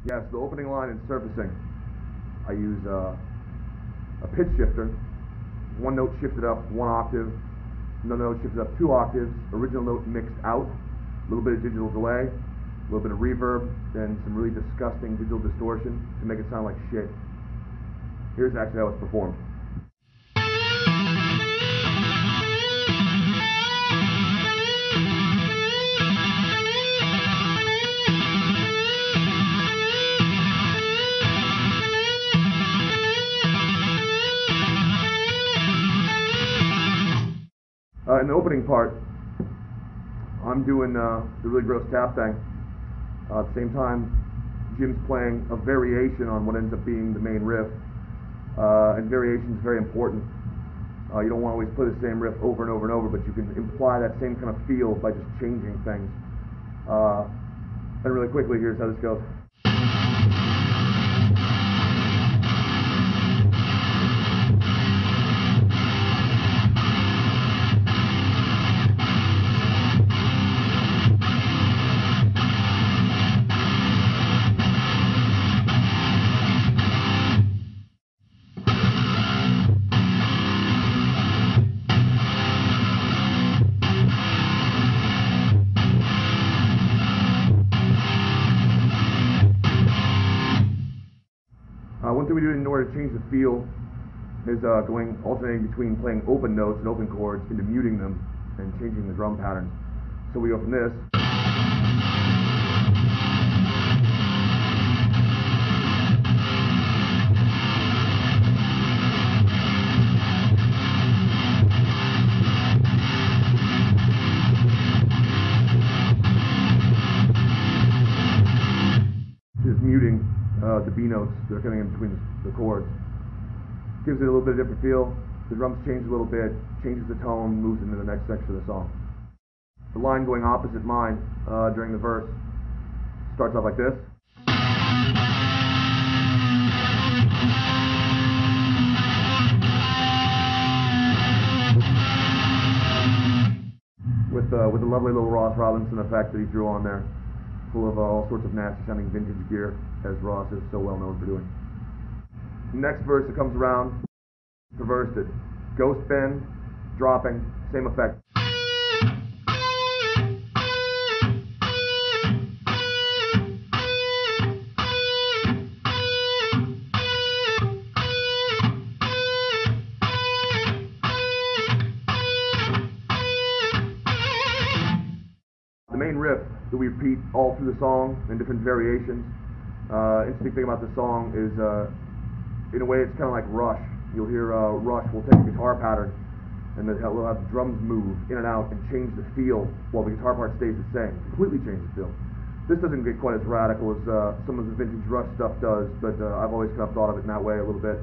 Yes, the opening line in surfacing, I use a pitch shifter. One note shifted up 1 octave, another note shifted up 2 octaves, original note mixed out, a little bit of digital delay, a little bit of reverb, then some really disgusting digital distortion to make it sound like shit. Here's actually how it's performed. In the opening part, I'm doing the really gross tap thing. At the same time, Jim's playing a variation on what ends up being the main riff. And variation is very important. You don't want to always play the same riff over and over and over, but you can imply that same kind of feel by just changing things. And really quickly, here's how this goes. One thing we do in order to change the feel is alternating between playing open notes and open chords into muting them and changing the drum patterns. So we go from this just muting the B notes that are coming in between the chords. Gives it a little bit of different feel. The drums change a little bit, changes the tone, moves into the next section of the song. The line going opposite mine during the verse starts off like this. With the lovely little Ross Robinson effect that he drew on there, full of all sorts of nasty sounding vintage gear, as Ross is so well known for doing. Next verse that comes around, reversed it. Ghost bend, dropping, same effect. The main riff that we repeat all through the song in different variations. Interesting thing about the song is, in a way, it's kind of like Rush. You'll hear Rush will take a guitar pattern and then we'll have the drums move in and out and change the feel while the guitar part stays the same. Completely change the feel. This doesn't get quite as radical as some of the vintage Rush stuff does, but I've always kind of thought of it in that way a little bit.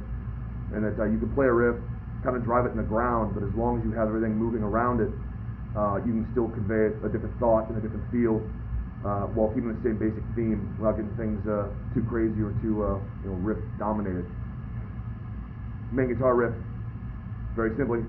And that you can play a riff, kind of drive it in the ground, but as long as you have everything moving around it, you can still convey a different thought and a different feel while keeping the same basic theme without getting things too crazy or too riff dominated. Main guitar riff, very simply.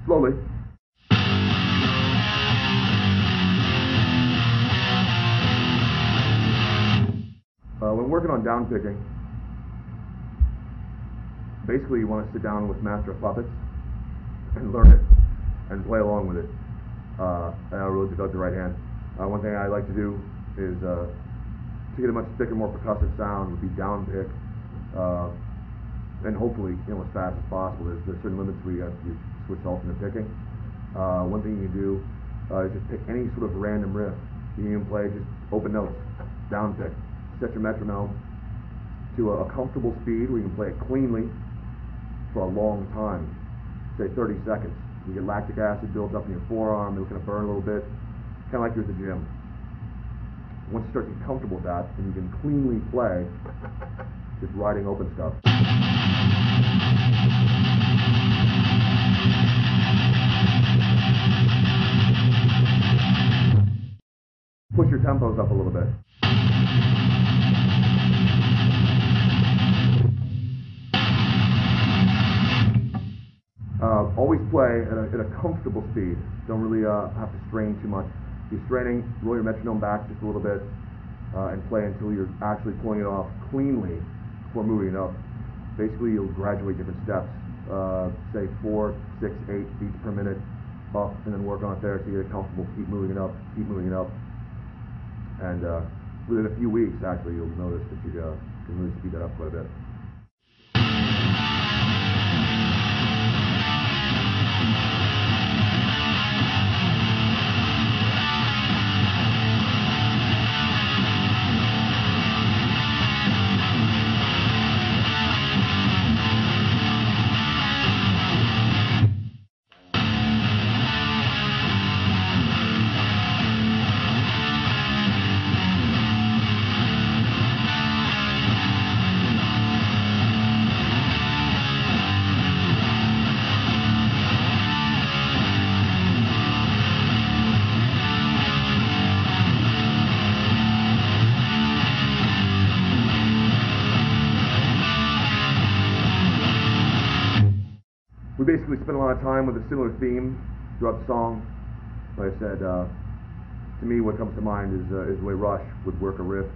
Slowly. When working on down picking, basically you want to sit down with Master of Puppets and learn it and play along with it. And I really developed the right hand. One thing I like to do is to get a much thicker, more percussive sound would be down pick, and hopefully as fast as possible. There's certain limits where you have to switch to alternate picking. One thing you can do is just pick any sort of random riff. You can even play just open notes, down pick. Set your metronome to a comfortable speed where you can play it cleanly for a long time, say 30 seconds. You get lactic acid built up in your forearm, it's going to burn a little bit, kind of like you're at the gym. Once you start to get comfortable with that, and you can cleanly play, just riding open stuff. Push your tempos up a little bit. Always play at a comfortable speed. Don't really have to strain too much. If you're straining, roll your metronome back just a little bit and play until you're actually pulling it off cleanly before moving it up. Basically, you'll graduate different steps, say 4, 6, 8 beats per minute up, and then work on it there so you get comfortable. Keep moving it up, keep moving it up. And within a few weeks, actually, you'll notice that you can really speed that up quite a bit. We basically spend a lot of time with a similar theme throughout the song. Like I said, to me what comes to mind is the way Rush would work a riff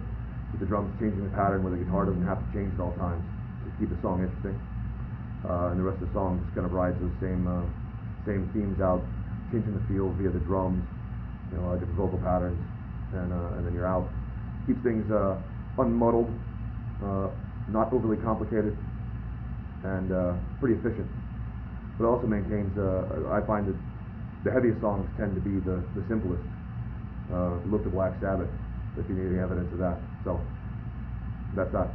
with the drums changing the pattern where the guitar doesn't have to change at all times to keep the song interesting. And the rest of the song just kind of rides those same themes out, changing the feel via the drums, different vocal patterns, and then you're out. Keeps things unmuddled, not overly complicated, and pretty efficient. But it also maintains, I find that the heaviest songs tend to be the simplest. Look to Black Sabbath if you need any evidence of that. So, that's that.